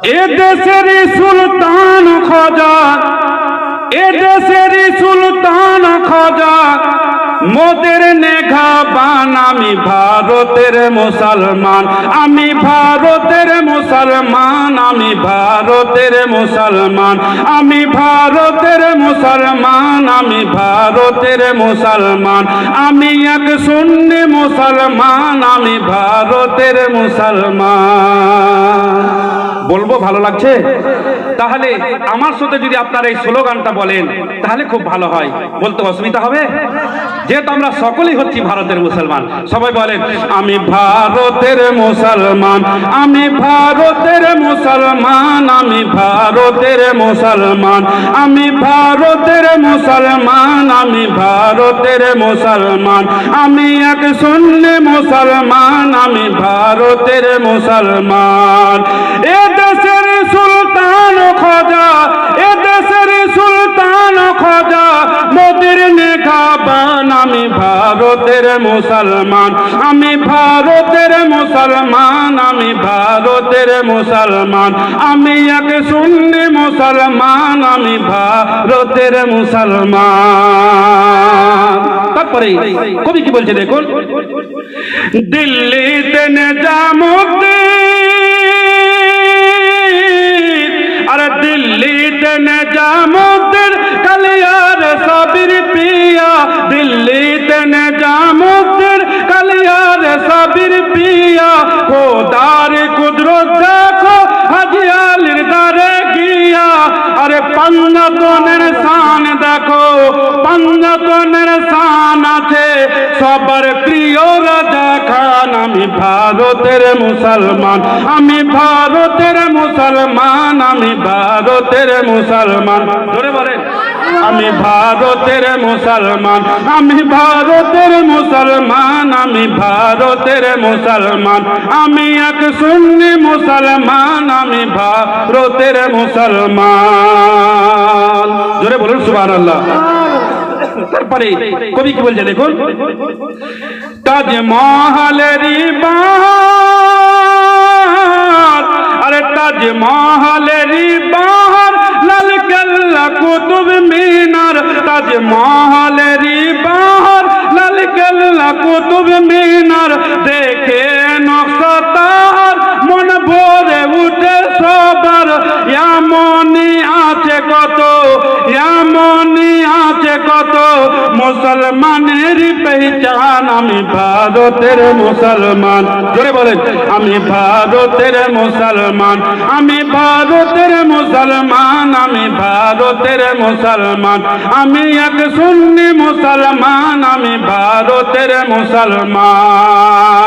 এ দেশেরই সুলতান খাজা, এ দেশেরই সুলতান খাজা, মোদের নেঘাবান। আমি ভারতের মুসলমান, আমি ভারতের মুসলমান, আমি ভারতের মুসলমান, আমি ভারতের মুসলমান, আমি ভারতের মুসলমান, আমি এক সুন্নি মুসলমান, আমি ভারতের মুসলমান। বলবো ভালো লাগছে? তাহলে আমার সাথে যদি আপনারা এই স্লোগানটা বলেন তাহলে খুব ভালো হয়। বলতে অসুবিধা হবে? যেহেতু আমরা সকলেই হচ্ছি ভারতের মুসলমান, সবাই বলেন আমি ভারতের মুসলমান, আমি ভারতের মুসলমান, আমি ভারতের মুসলমান, আমি ভারতের মুসলমান, আমি ভারতের মুসলমান, আমি এক সুন্নি মুসলমান, আমি ভারতের মুসলমান। এ দেশের সুলতান খাজা, এ দেশের সুলতান খাজা, মোদের নেঘাবান। আমি ভারতের মুসলমান, আমি ভারতের মুসলমান, আমি ভারতের মুসলমান, আমি এক সুন্নি মুসলমান, আমি ভারতের মুসলমান। তারপরে কবি কি বলছে দেখুন, দিল্লিতে নিজামুদ্দিন, আরে দিল্লিতে নিজামুদ্দিন কালিয়ার সাবির পিয়া, দিল্লিতে নিজামুদ্দিন কালিয়ার সাবির পিয়া, খোদার কুদরত দেখো হাজি আলীর দারে গিয়া। আরে পাঞ্জাতনের শান দেখো, পাঞ্জাতনের শান আছে সবার প্রিয় রাজা খান। আমি ভারতের মুসলমান, আমি ভারতের মুসলমান, আমি ভারতের মুসলমান। ধরে বলেন আমি ভারতের মুসলমান, আমি ভারতের মুসলমান, আমি ভারতের মুসলমান, আমি এক সুন্নি মুসলমান, আমি ভারতের মুসলমান। জোরে বলুন সুবহানাল্লাহ। তারপরে কবি কি বলছে দেখুন, তাজমহলেরই বাহার, আরে তাজমহলেরই বাহার, লাল কেল্লা কুতুব মিনার, তাজমহলেরই বাহার, লাল কেল্লা কুতুব মিনার, দেখে নকশা তাহার মন ভরে উঠে সবার। এমনই আছে কত, এমনই আছে কত মুসলমানের পেহচান। আমি ভারতের মুসলমান। জোরে বলেন আমি ভারতের মুসলমান, আমি ভারতের মুসলমান, আমি ভারতের মুসলমান, আমি এক সুন্নি মুসলমান, আমি ভারতের মুসলমান।